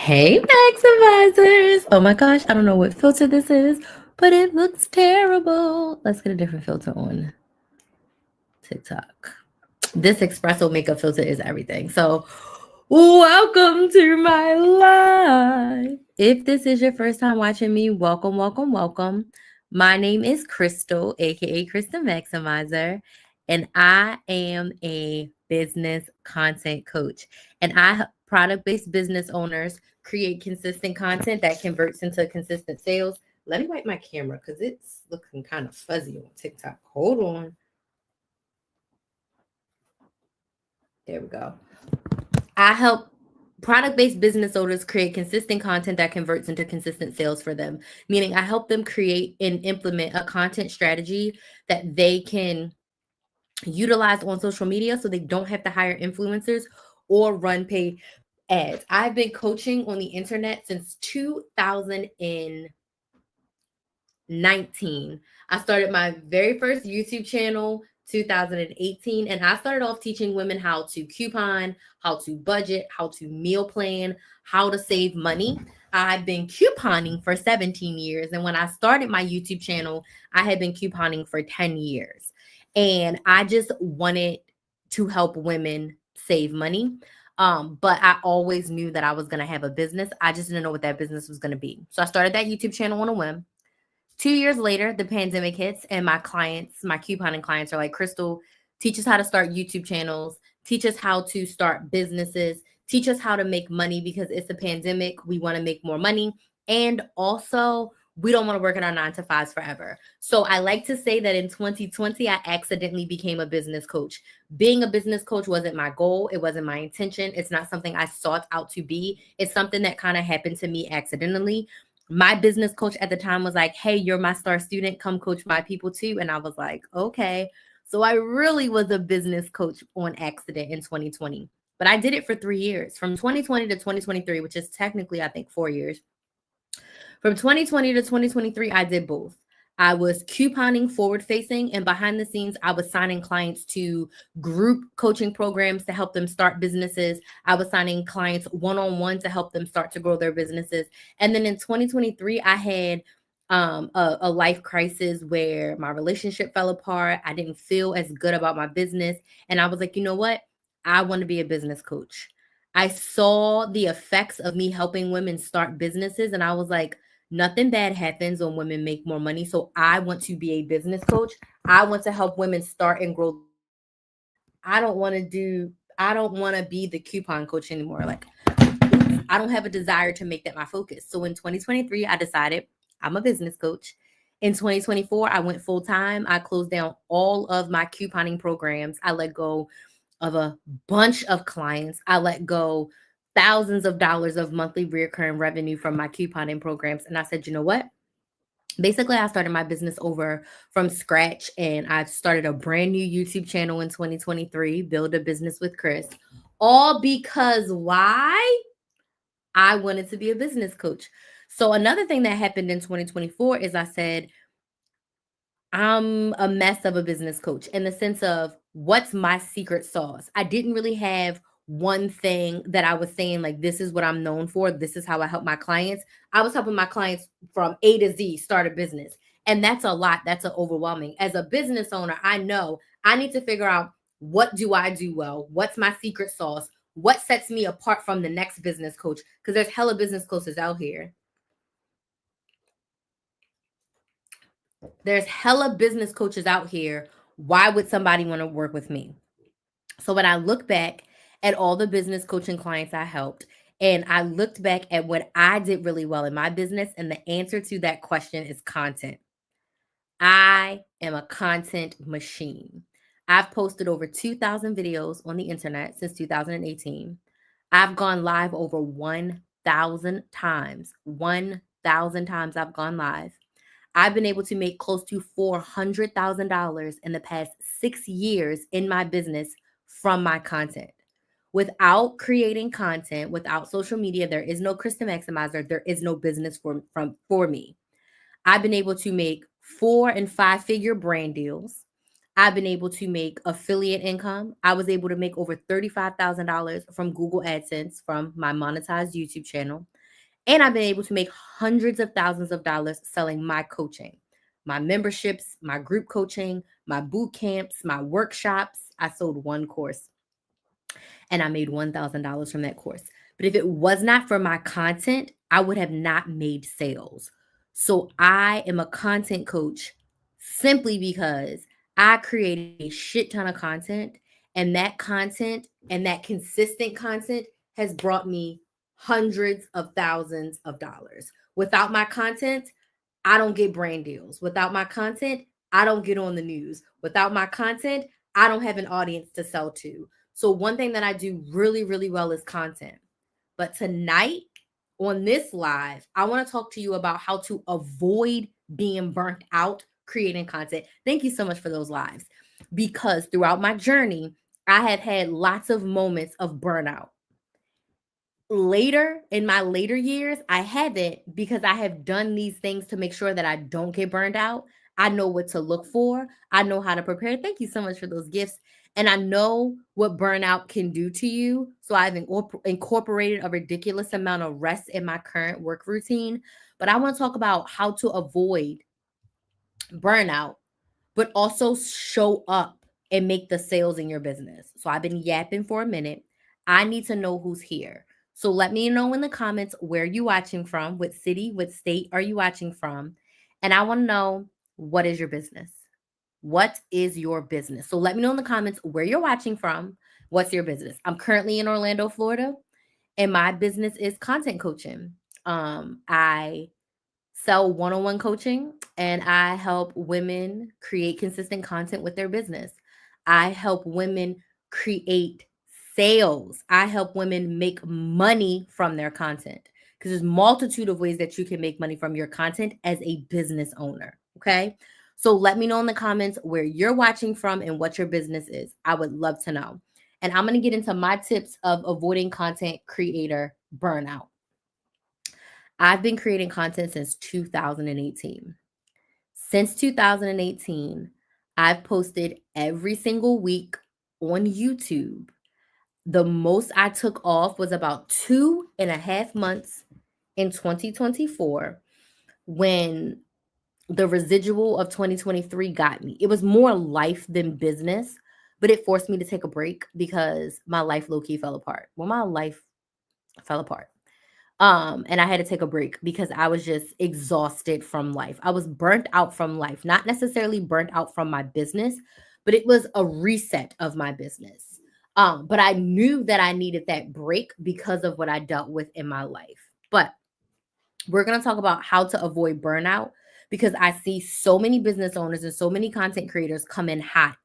Hey, maximizers. Oh my gosh, I don't know what filter this is, but it looks terrible. Let's get a different filter on TikTok. This espresso makeup filter is everything. So, welcome to my live. If this is your first time watching me, welcome, welcome, welcome. My name is Crystal, aka Krista Maximizer, and I am a business content coach. And I help product-based business owners create consistent content that converts into consistent sales. Let me wipe my camera because it's looking kind of fuzzy on TikTok. Hold on. There we go. I help product-based business owners create consistent content that converts into consistent sales for them. Meaning I help them create and implement a content strategy that they can utilize on social media so they don't have to hire influencers or run paid ads. I've been coaching on the internet since 2019. I started my very first YouTube channel 2018, and I started off teaching women how to coupon, how to budget, how to meal plan, how to save money. I've been couponing for 17 years, and when I started my YouTube channel, I had been couponing for 10 years. And I just wanted to help women save money. But I always knew that I was going to have a business. I just didn't know what that business was going to be. So I started that YouTube channel on a whim. 2 years later, the pandemic hits, and my clients, my couponing clients, are like, Crystal, teach us how to start YouTube channels, teach us how to start businesses, teach us how to make money because it's a pandemic. We want to make more money. And also, we don't want to work at our 9 to 5s forever. So I like to say that in 2020, I accidentally became a business coach. Being a business coach wasn't my goal. It wasn't my intention. It's not something I sought out to be. It's something that kind of happened to me accidentally. My business coach at the time was like, hey, you're my star student. Come coach my people too. And I was like, okay. So I really was a business coach on accident in 2020. But I did it for 3 years, from 2020 to 2023, which is technically, I think, 4 years. From 2020 to 2023, I did both. I was couponing forward facing, and behind the scenes, I was signing clients to group coaching programs to help them start businesses. I was signing clients one-on-one to help them start to grow their businesses. And then in 2023, I had a life crisis where my relationship fell apart. I didn't feel as good about my business. And I was like, you know what? I want to be a business coach. I saw the effects of me helping women start businesses, and I was like, nothing bad happens when women make more money. So I want to be a business coach. I want to help women start and grow. I don't want to be the coupon coach anymore. Like, I don't have a desire to make that my focus. So in 2023, I decided I'm a business coach. In 2024, I went full time. I closed down all of my couponing programs. I let go of a bunch of clients. I let go thousands of dollars of monthly recurring revenue from my couponing programs. And I said, you know what? Basically, I started my business over from scratch, and I started a brand new YouTube channel in 2023, Build a Business with Chris. All because why? I wanted to be a business coach. So another thing that happened in 2024 is I said, I'm a mess of a business coach in the sense of what's my secret sauce. I didn't really have one thing that I was saying, like, this is what I'm known for. This is how I help my clients. I was helping my clients from A to Z start a business. And that's a lot. That's overwhelming. As a business owner, I know I need to figure out, what do I do well? What's my secret sauce? What sets me apart from the next business coach? Because there's hella business coaches out here. There's hella business coaches out here. Why would somebody want to work with me? So when I look back at all the business coaching clients I helped, and I looked back at what I did really well in my business, and the answer to that question is content. I am a content machine. I've posted over 2,000 videos on the internet since 2018. I've gone live over 1,000 times. 1,000 times I've gone live. I've been able to make close to $400,000 in the past 6 years in my business from my content. Without creating content, without social media, there is no Krista Maximizer. There is no business for me. I've been able to make 4 and 5 figure brand deals. I've been able to make affiliate income. I was able to make over $35,000 from Google AdSense from my monetized YouTube channel. And I've been able to make hundreds of thousands of dollars selling my coaching, my memberships, my group coaching, my boot camps, my workshops. I sold one course and I made $1,000 from that course. But if it was not for my content, I would have not made sales. So I am a content coach simply because I created a shit ton of content, and that content and that consistent content has brought me hundreds of thousands of dollars. Without my content, I don't get brand deals. Without my content, I don't get on the news. Without my content, I don't have an audience to sell to. So one thing that I do really, really well is content. But tonight on this live, I want to talk to you about how to avoid being burnt out creating content. Thank you so much for those lives, because throughout my journey, I have had lots of moments of burnout. Later in my later years, I haven't, because I have done these things to make sure that I don't get burned out. I know what to look for. I know how to prepare. Thank you so much for those gifts. And I know what burnout can do to you. So I've incorporated a ridiculous amount of rest in my current work routine. But I want to talk about how to avoid burnout, but also show up and make the sales in your business. So I've been yapping for a minute. I need to know who's here. So let me know in the comments where you watching from, what city, what state are you watching from? And I want to know, what is your business? What is your business? So let me know in the comments where you're watching from. What's your business? I'm currently in Orlando, Florida, and my business is content coaching. I sell one-on-one coaching, and I help women create consistent content with their business. I help women create sales. I help women make money from their content, because there's multitude of ways that you can make money from your content as a business owner. Okay. So let me know in the comments where you're watching from and what your business is. I would love to know. And I'm going to get into my tips of avoiding content creator burnout. I've been creating content since 2018. Since 2018, I've posted every single week on YouTube. The most I took off was about 2.5 months in 2024, when the residual of 2023 got me. It was more life than business, but it forced me to take a break because my life low-key fell apart. Well, my life fell apart. And I had to take a break because I was just exhausted from life. I was burnt out from life, not necessarily burnt out from my business, but it was a reset of my business. But I knew that I needed that break because of what I dealt with in my life. But we're going to talk about how to avoid burnout, because I see so many business owners and so many content creators come in hot,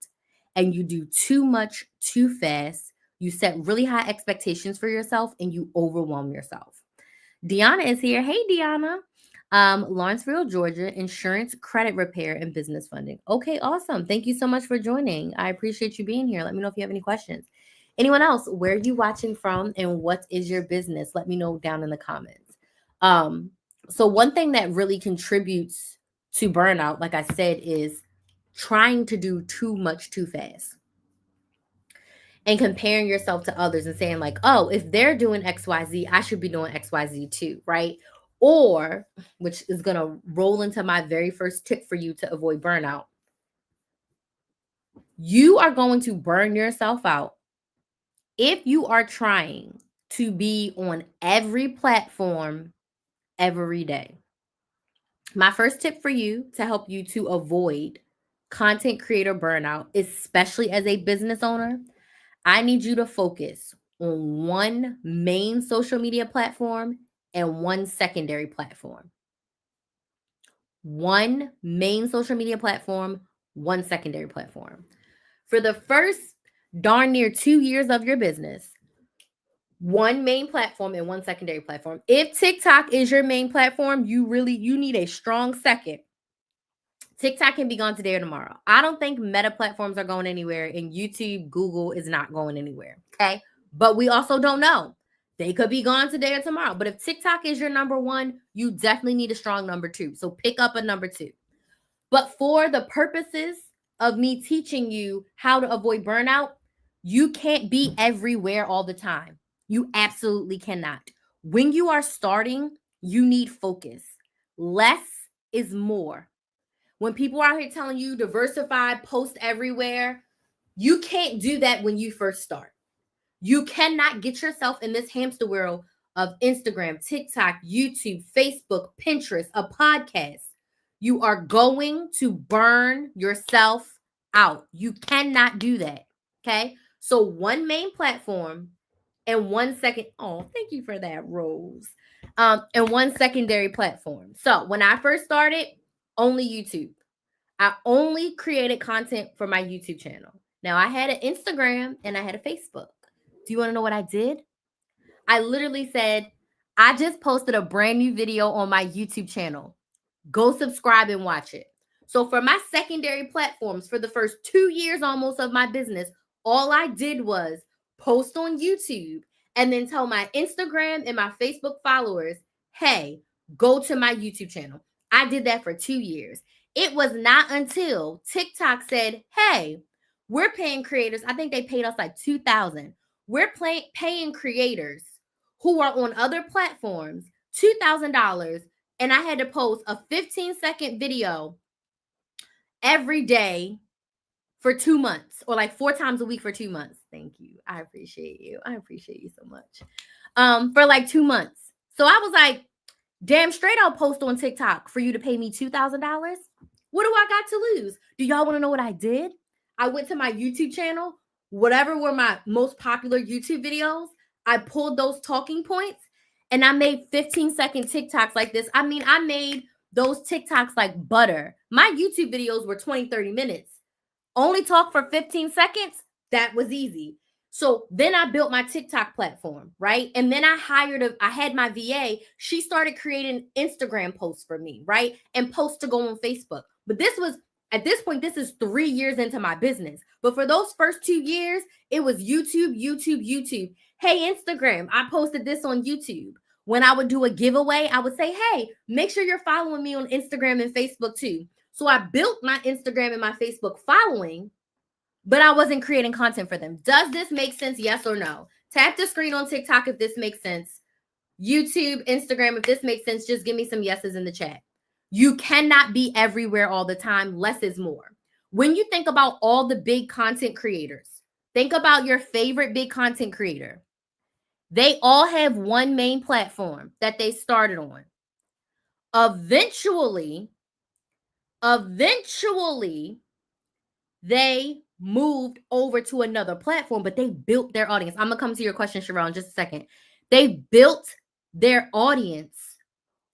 and you do too much too fast. You set really high expectations for yourself and you overwhelm yourself. Deanna is here. Hey, Deanna. Lawrenceville, Georgia, insurance, credit repair, and business funding. Okay, awesome. Thank you so much for joining. I appreciate you being here. Let me know if you have any questions. Anyone else, where are you watching from and what is your business? Let me know down in the comments. So one thing that really contributes to burnout, like I said, is trying to do too much too fast and comparing yourself to others and saying like, oh, if they're doing XYZ, I should be doing XYZ too, right? Or, which is going to roll into my very first tip for you to avoid burnout. You are going to burn yourself out if you are trying to be on every platform every day. My first tip for you to help you to avoid content creator burnout, especially as a business owner, I need you to focus on one main social media platform and one secondary platform. One main social media platform, one secondary platform. For the first darn near 2 years of your business, one main platform and one secondary platform. If TikTok is your main platform, you need a strong second. TikTok can be gone today or tomorrow. I don't think meta platforms are going anywhere, and YouTube, Google is not going anywhere. Okay. But we also don't know. They could be gone today or tomorrow. But if TikTok is your number one, you definitely need a strong number two. So pick up a number two. But for the purposes of me teaching you how to avoid burnout, you can't be everywhere all the time. You absolutely cannot. When you are starting, you need focus. Less is more. When people are out here telling you diversify, post everywhere, you can't do that when you first start. You cannot get yourself in this hamster wheel of Instagram, TikTok, YouTube, Facebook, Pinterest, a podcast. You are going to burn yourself out. You cannot do that. Okay. So, one main platform and one second. Oh, thank you for that, Rose. And one secondary platform. So, when I first started, only YouTube. I only created content for my YouTube channel. Now, I had an Instagram and I had a Facebook. Do you want to know what I did? I literally said, I just posted a brand new video on my YouTube channel. Go subscribe and watch it. So for my secondary platforms, for the first 2 years almost of my business, all I did was post on YouTube and then tell my Instagram and my Facebook followers, hey, go to my YouTube channel. I did that for 2 years. It was not until TikTok said, hey, we're paying creators. I think they paid us like $2,000. We're paying creators who are on other platforms $2,000, and I had to post a 15-second video every day for 2 months, or like 4 times a week for 2 months. Thank you. I appreciate you. I appreciate you so much. For like 2 months. So I was like, damn straight I'll post on TikTok for you to pay me $2,000. What do I got to lose? Do y'all want to know what I did? I went to my YouTube channel. Whatever were my most popular YouTube videos, I pulled those talking points and I made 15-second TikToks like this. I mean, I made those TikToks like butter. My YouTube videos were 20, 30 minutes. Only talk for 15 seconds. That was easy. So then I built my TikTok platform, right? And then I had my VA. She started creating Instagram posts for me, right? And posts to go on Facebook. But at this point, this is 3 years into my business. But for those first 2 years, it was YouTube, YouTube, YouTube. Hey, Instagram, I posted this on YouTube. When I would do a giveaway, I would say, hey, make sure you're following me on Instagram and Facebook too. So I built my Instagram and my Facebook following, but I wasn't creating content for them. Does this make sense? Yes or no? Tap the screen on TikTok if this makes sense. YouTube, Instagram, if this makes sense, just give me some yeses in the chat. You cannot be everywhere all the time. Less is more. When you think about all the big content creators, think about your favorite big content creator. They all have one main platform that they started on. Eventually, they moved over to another platform, but they built their audience. I'm going to come to your question, Sherelle, in just a second. They built their audience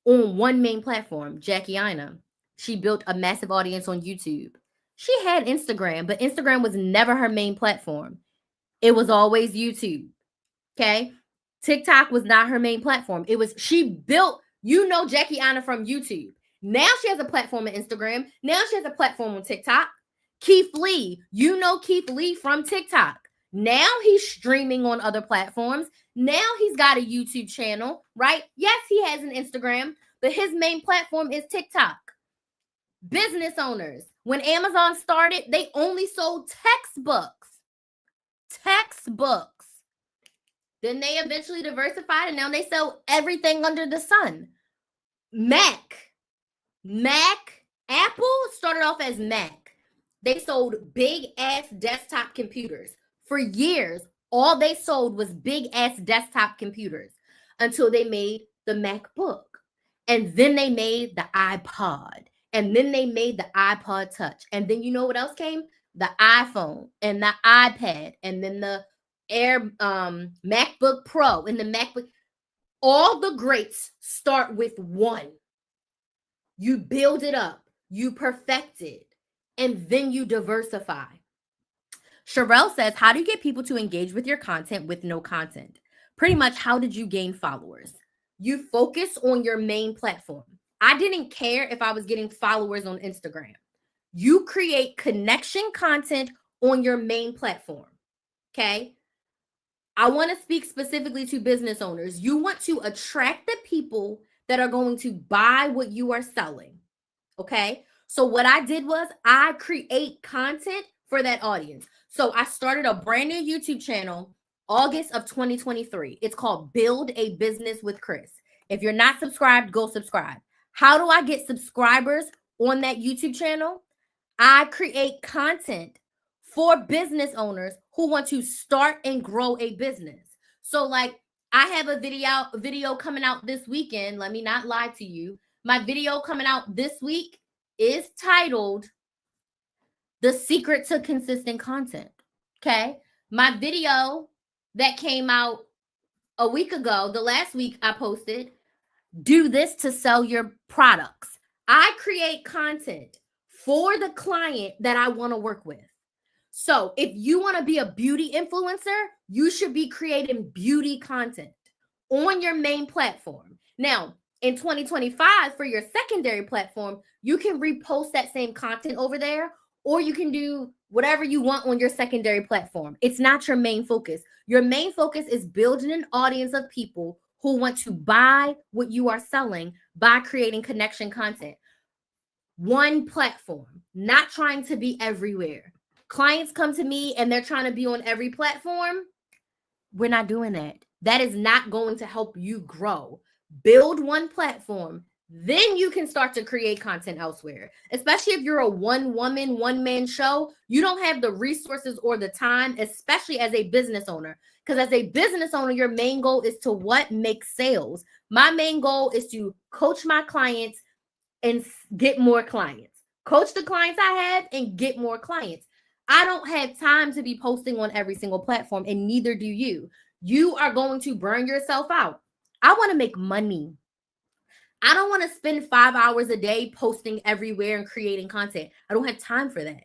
on one main platform. Jackie Ina, she built a massive audience on YouTube. She had Instagram, but Instagram was never her main platform. It was always YouTube. Okay. TikTok was not her main platform. She built, Jackie Ina from YouTube. Now she has a platform on Instagram. Now she has a platform on TikTok. Keith Lee, Keith Lee from TikTok. Now he's streaming on other platforms. Now he's got a YouTube channel, right? Yes, he has an Instagram, but his main platform is TikTok. Business owners, when Amazon started, they only sold textbooks. Then they eventually diversified and now they sell everything under the sun. Apple started off as Mac. They sold big ass desktop computers. For years, all they sold was big ass desktop computers until they made the MacBook. And then they made the iPod. And then they made the iPod Touch. And then you know what else came? The iPhone and the iPad and then the MacBook Pro and the MacBook. All the greats start with one. You build it up, you perfect it, and then you diversify. Sherelle says, how do you get people to engage with your content with no content? Pretty much, how did you gain followers? You focus on your main platform. I didn't care if I was getting followers on Instagram. You create connection content on your main platform. Okay. I want to speak specifically to business owners. You want to attract the people that are going to buy what you are selling. Okay. So what I did was I create content for that audience. So I started a brand new YouTube channel August of 2023. It's called Build a Business with Chris. If you're not subscribed, go subscribe. How do I get subscribers on that YouTube channel? I create content for business owners who want to start and grow a business. So like I have a video coming out this weekend. Let me not lie to you. My video coming out this week is titled The Secret to Consistent Content. Okay? My video that came out a week ago, the last week I posted, do this to sell your products. I create content for the client that I want to work with. So if you want to be a beauty influencer, you should be creating beauty content on your main platform. Now, in 2025, for your secondary platform, you can repost that same content over there, or you can do whatever you want on your secondary platform. It's not your main focus. Your main focus is building an audience of people who want to buy what you are selling by creating connection content. One platform, not trying to be everywhere. Clients come to me and they're trying to be on every platform. We're not doing that. That is not going to help you grow. Build one platform, then you can start to create content elsewhere. Especially if you're a one-woman, one-man show, you don't have the resources or the time, especially as a business owner. Because as a business owner, your main goal is to what? Make sales. My main goal is to coach my clients and get more clients. Coach the clients I have and get more clients. I don't have time to be posting on every single platform, and neither do you. You are going to burn yourself out. I want to make money. I don't want to spend 5 hours a day posting everywhere and creating content. I don't have time for that.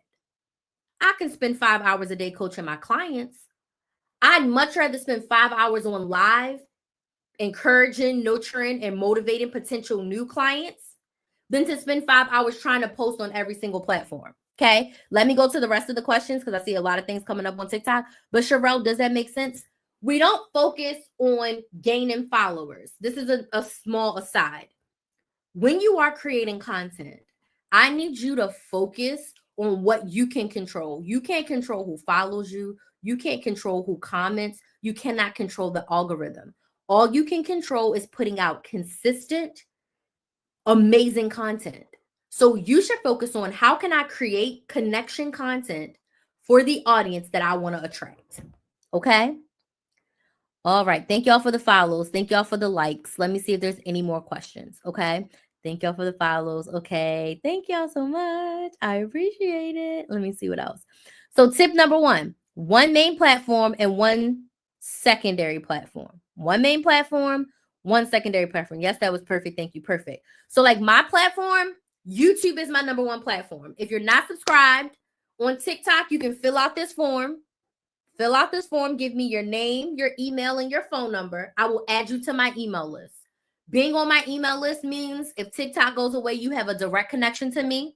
I can spend 5 hours a day coaching my clients. I'd much rather spend 5 hours on live, encouraging, nurturing, and motivating potential new clients than to spend 5 hours trying to post on every single platform. Okay, let me go to the rest of the questions because I see a lot of things coming up on TikTok. But Sherelle, does that make sense? We don't focus on gaining followers. This is a small aside. When you are creating content, I need you to focus on what you can control. You can't control who follows you. You can't control who comments. You cannot control the algorithm. All you can control is putting out consistent, amazing content. So you should focus on how can I create connection content for the audience that I want to attract. Okay? All right. Thank y'all for the follows. Thank y'all for the likes. Let me see if there's any more questions. Okay. Thank y'all for the follows. Okay. Thank y'all so much. I appreciate it. Let me see what else. So tip number one main platform and one secondary platform. One main platform, one secondary platform. Yes, that was perfect. Thank you. Perfect. So like my platform, YouTube is my number one platform. If you're not subscribed on TikTok, you can fill out this form. Fill out this form. Give me your name, your email, and your phone number. I will add you to my email list. Being on my email list means if TikTok goes away, you have a direct connection to me.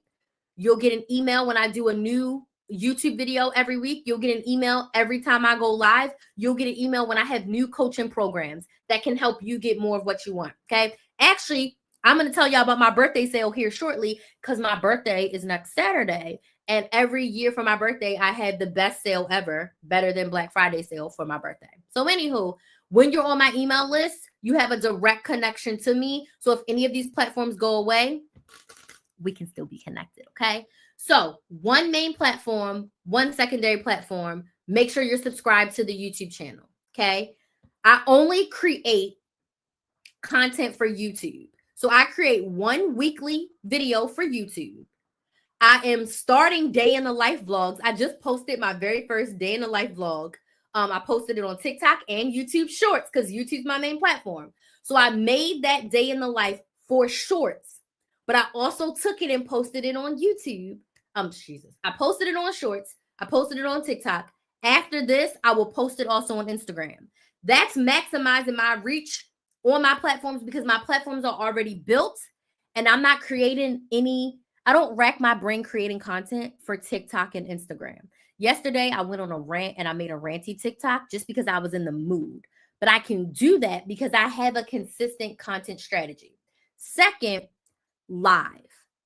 You'll get an email when I do a new YouTube video every week. You'll get an email every time I go live. You'll get an email when I have new coaching programs that can help you get more of what you want. Okay. Actually, I'm going to tell y'all about my birthday sale here shortly because my birthday is next Saturday. And every year for my birthday, I had the best sale ever, better than Black Friday sale for my birthday. So anywho, when you're on my email list, you have a direct connection to me. So if any of these platforms go away, we can still be connected. Okay. So one main platform, one secondary platform. Make sure you're subscribed to the YouTube channel. Okay. I only create content for YouTube. So I create one weekly video for YouTube. I am starting day in the life vlogs. I just posted my very first day in the life vlog. I posted it on TikTok and YouTube Shorts because YouTube's my main platform. So I made that day in the life for Shorts, but I also took it and posted it on YouTube. I posted it on Shorts. I posted it on TikTok. After this, I will post it also on Instagram. That's maximizing my reach on my platforms because my platforms are already built and I'm not creating any. I don't rack my brain creating content for TikTok and Instagram. Yesterday, I went on a rant and I made a ranty TikTok just because I was in the mood. But I can do that because I have a consistent content strategy. Second, live.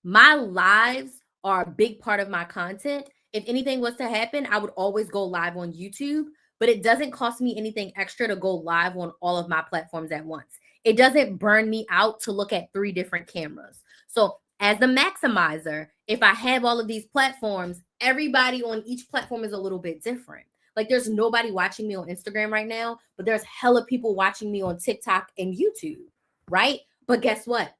My lives are a big part of my content. If anything was to happen, I would always go live on YouTube, but it doesn't cost me anything extra to go live on all of my platforms at once. It doesn't burn me out to look at 3 different cameras. So, as the maximizer, if I have all of these platforms, everybody on each platform is a little bit different. Like, there's nobody watching me on Instagram right now, but there's hella people watching me on TikTok and YouTube, right? But guess what?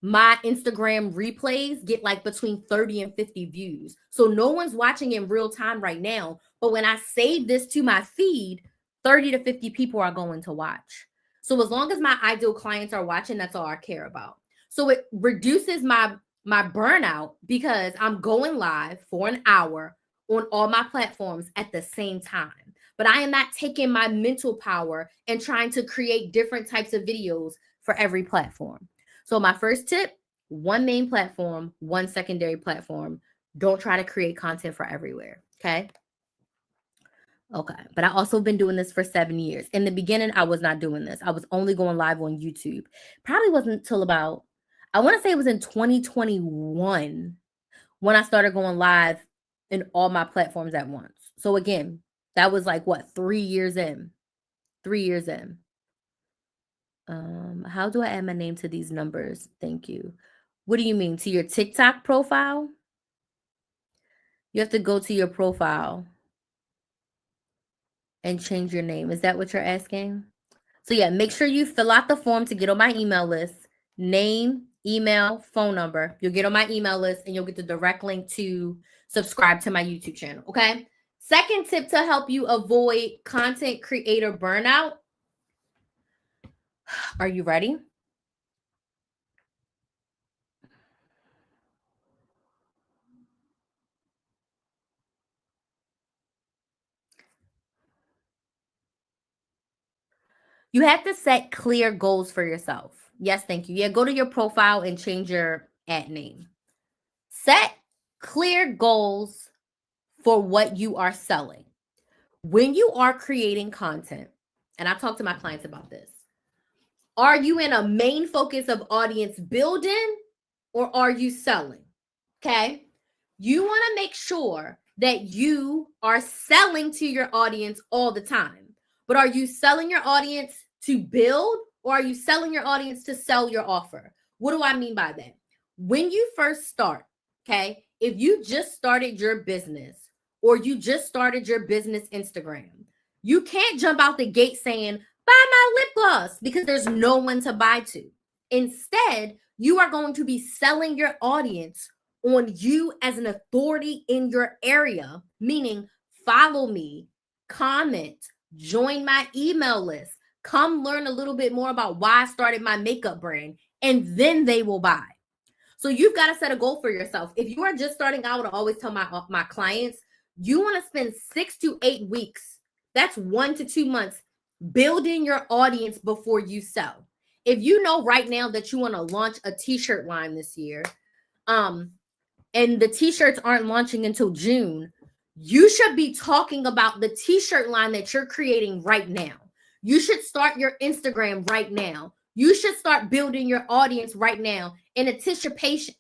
My Instagram replays get like between 30 and 50 views. So no one's watching in real time right now. But when I save this to my feed, 30 to 50 people are going to watch. So as long as my ideal clients are watching, that's all I care about. So it reduces my burnout because I'm going live for an hour on all my platforms at the same time. But I am not taking my mental power and trying to create different types of videos for every platform. So my first tip, one main platform, one secondary platform. Don't try to create content for everywhere. Okay. Okay. But I also been doing this for 7 years. In the beginning, I was not doing this. I was only going live on YouTube. Probably wasn't until about, I want to say it was in 2021 when I started going live in all my platforms at once. So again, that was like what, 3 years in? 3 years in. How do I add my name to these numbers? Thank you. What do you mean? To your TikTok profile? You have to go to your profile and change your name. Is that what you're asking? So yeah, make sure you fill out the form to get on my email list. Name, email, phone number. You'll get on my email list and you'll get the direct link to subscribe to my YouTube channel. Okay. Second tip to help you avoid content creator burnout. Are you ready? You have to set clear goals for yourself. Yes, thank you. Yeah, go to your profile and change your ad name. Set clear goals for what you are selling. When you are creating content, and I talk to my clients about this, are you in a main focus of audience building or are you selling? Okay. You want to make sure that you are selling to your audience all the time. But are you selling your audience to build or are you selling your audience to sell your offer? What do I mean by that? When you first start, okay, if you just started your business or you just started your business Instagram, you can't jump out the gate saying, buy my lip gloss because there's no one to buy to. Instead, you are going to be selling your audience on you as an authority in your area, meaning follow me, comment, join my email list, come learn a little bit more about why I started my makeup brand, and then they will buy. So you've got to set a goal for yourself. If you are just starting out, I always tell my clients, you want to spend 6 to 8 weeks, that's 1 to 2 months, building your audience before you sell. If you know right now that you want to launch a t-shirt line this year, and the t-shirts aren't launching until June, you should be talking about the t-shirt line that you're creating right now. You should start your Instagram right now. You should start building your audience right now in anticipation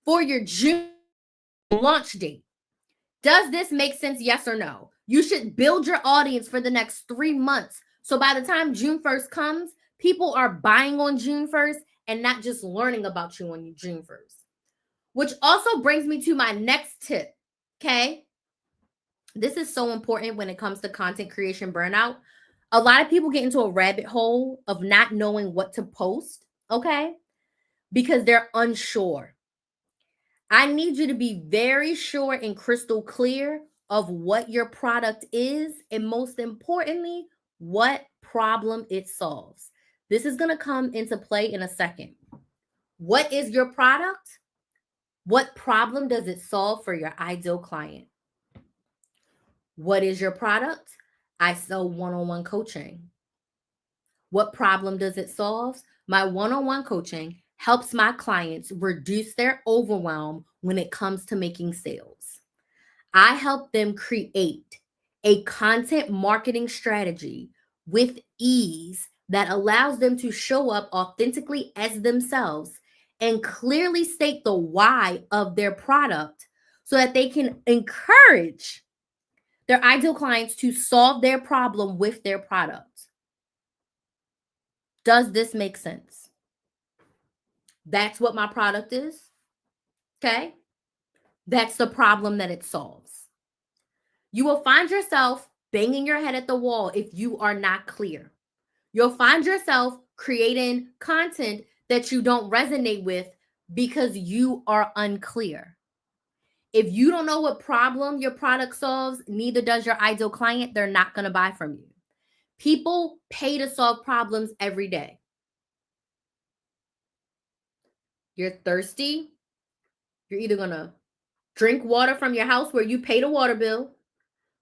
for your June launch date. Does this make sense? Yes or no? You should build your audience for the next 3 months. So by the time June 1st comes, people are buying on June 1st and not just learning about you on June 1st. Which also brings me to my next tip. Okay. This is so important when it comes to content creation burnout. A lot of people get into a rabbit hole of not knowing what to post. Okay. Because they're unsure. I need you to be very sure and crystal clear of what your product is, and most importantly, what problem it solves. This is going to come into play in a second. What is your product? What problem does it solve for your ideal client? What is your product? I sell one-on-one coaching. What problem does it solve? My one-on-one coaching helps my clients reduce their overwhelm when it comes to making sales. I help them create a content marketing strategy with ease that allows them to show up authentically as themselves and clearly state the why of their product so that they can encourage their ideal clients to solve their problem with their product. Does this make sense? That's what my product is. Okay. That's the problem that it solves. You will find yourself banging your head at the wall if you are not clear. You'll find yourself creating content that you don't resonate with because you are unclear. If you don't know what problem your product solves, neither does your ideal client. They're not going to buy from you. People pay to solve problems every day. You're thirsty. You're either going to drink water from your house where you pay the water bill.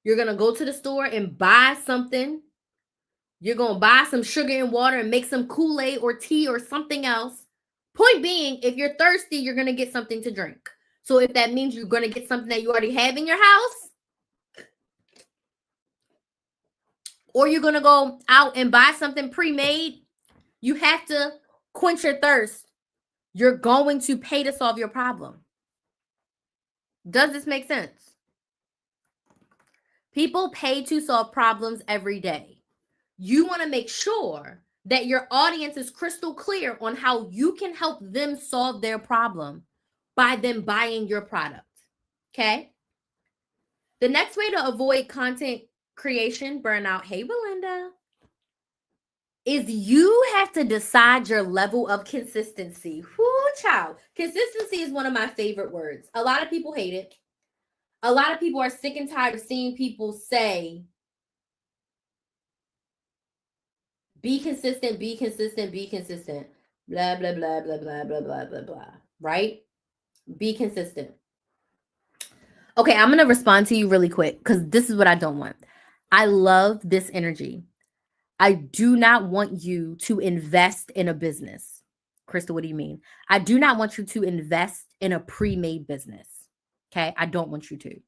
You're going to go to the store and buy something. You're going to buy some sugar and water and make some Kool-Aid or tea or something else. Point being, if you're thirsty, you're going to get something to drink. So if that means you're going to get something that you already have in your house, or you're going to go out and buy something pre-made, you have to quench your thirst. You're going to pay to solve your problem. Does this make sense? People pay to solve problems every day. You want to make sure that your audience is crystal clear on how you can help them solve their problem by them buying your product. Okay? The next way to avoid content creation burnout, hey Belinda, is you have to decide your level of consistency. Whoo, child. Consistency is one of my favorite words. A lot of people hate it. A lot of people are sick and tired of seeing people say, be consistent, be consistent, be consistent. Blah, blah, blah, blah, blah, blah, blah, blah, blah. Right? Be consistent. Okay, I'm going to respond to you really quick because this is what I don't want. I love this energy. I do not want you to invest in a business. Crystal, what do you mean? I do not want you to invest in a pre-made business. Okay, I don't want you to.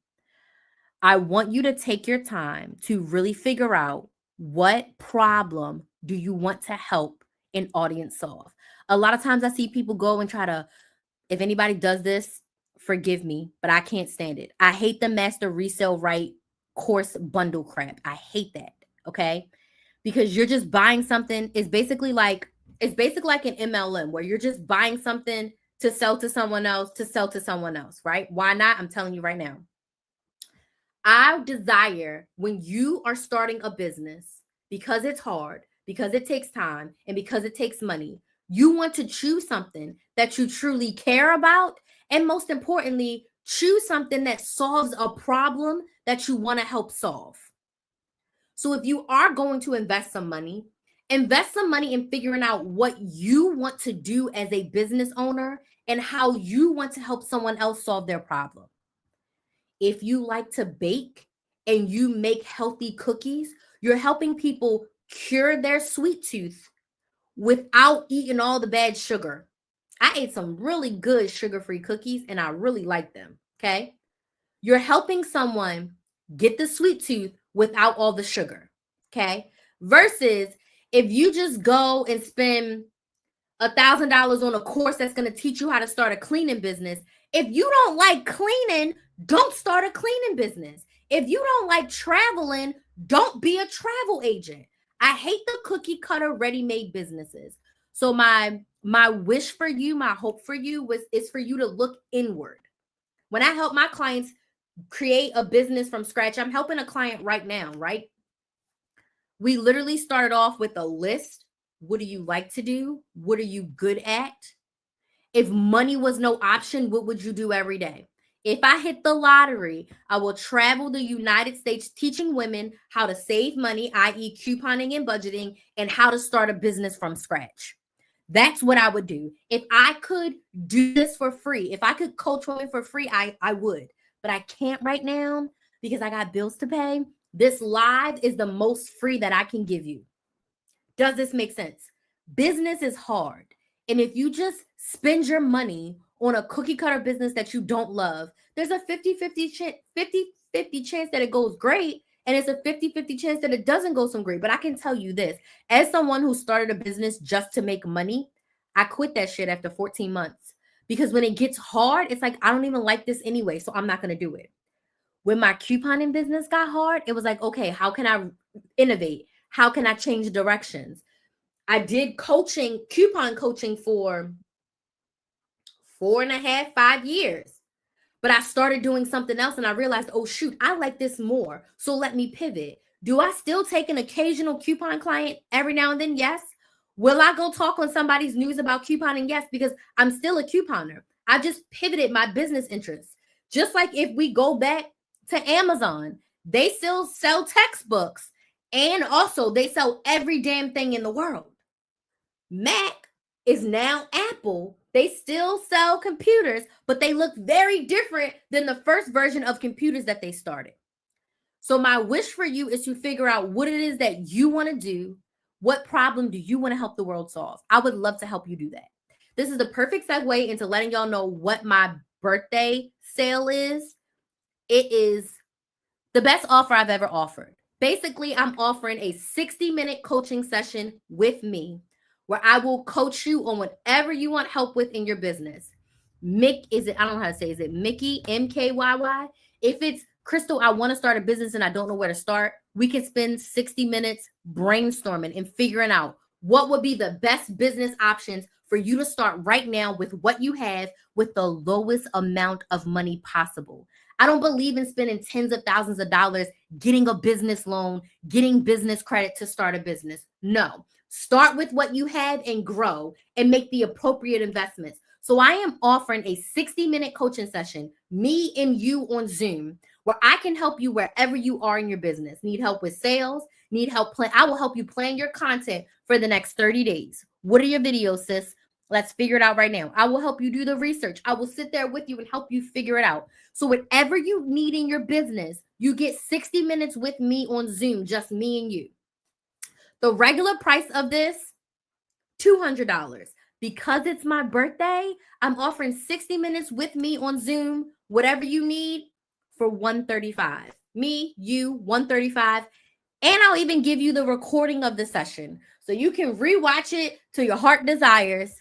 I want you to take your time to really figure out what problem do you want to help an audience solve. A lot of times I see people go and try to, if anybody does this, forgive me, but I can't stand it. I hate the master resale right course bundle crap. I hate that. Okay. Because you're just buying something. It's basically like an MLM where you're just buying something to sell to someone else, right? Why not? I'm telling you right now. I desire when you are starting a business, because it's hard, because it takes time, and because it takes money, you want to choose something that you truly care about. And most importantly, choose something that solves a problem that you want to help solve. So if you are going to invest some money in figuring out what you want to do as a business owner and how you want to help someone else solve their problem. If you like to bake and you make healthy cookies, you're helping people cure their sweet tooth without eating all the bad sugar. I ate some really good sugar-free cookies and I really like them, okay? You're helping someone get the sweet tooth without all the sugar, okay? Versus if you just go and spend $1,000 on a course that's going to teach you how to start a cleaning business. If you don't like cleaning, don't start a cleaning business. If you don't like traveling, don't be a travel agent. I hate the cookie cutter ready-made businesses. So my wish for you, my hope for you is for you to look inward. When I help my clients create a business from scratch, I'm helping a client right now, right? We literally started off with a list. What do you like to do? What are you good at? If money was no option, what would you do every day? If I hit the lottery, I will travel the United States teaching women how to save money, i.e. couponing and budgeting, and how to start a business from scratch. That's what I would do. If I could do this for free, if I could coach women for free, I would. But I can't right now because I got bills to pay. This live is the most free that I can give you. Does this make sense? Business is hard. And if you just spend your money on a cookie cutter business that you don't love, there's a 50-50 chance that it goes great. And it's a 50-50 chance that it doesn't go so great. But I can tell you this, as someone who started a business just to make money, I quit that shit after 14 months. because when it gets hard, it's like, I don't even like this anyway, so I'm not going to do it. When my couponing business got hard, it was like, okay, how can I innovate? How can I change directions? I did coupon coaching for 4.5, 5 years. But I started doing something else and I realized, oh, shoot, I like this more. So let me pivot. Do I still take an occasional coupon client every now and then? Yes. Will I go talk on somebody's news about couponing? Yes, because I'm still a couponer. I just pivoted my business interests. Just like if we go back to Amazon, they still sell textbooks and also they sell every damn thing in the world. Mac is now Apple. They still sell computers, but they look very different than the first version of computers that they started. So my wish for you is to figure out what it is that you want to do. What problem do you want to help the world solve? I would love to help you do that. This is the perfect segue into letting y'all know what my birthday sale is. It is the best offer I've ever offered. Basically, I'm offering a 60-minute coaching session with me where I will coach you on whatever you want help with in your business. I don't know how to say, is it Mickey, MKYY? If it's Crystal, I want to start a business and I don't know where to start, we can spend 60 minutes brainstorming and figuring out what would be the best business options for you to start right now with what you have with the lowest amount of money possible. I don't believe in spending tens of thousands of dollars getting a business loan, getting business credit to start a business. No, start with what you have and grow and make the appropriate investments. So I am offering a 60-minute coaching session, me and you on Zoom, where I can help you wherever you are in your business. Need help with sales? Need help plan? I will help you plan your content for the next 30 days. What are your videos, sis? Let's figure it out right now. I will help you do the research. I will sit there with you and help you figure it out. So whatever you need in your business, you get 60 minutes with me on Zoom, just me and you. The regular price of this, $200. Because it's my birthday, I'm offering 60 minutes with me on Zoom, whatever you need, for $135. Me, you, $135. And I'll even give you the recording of the session so you can rewatch it till your heart desires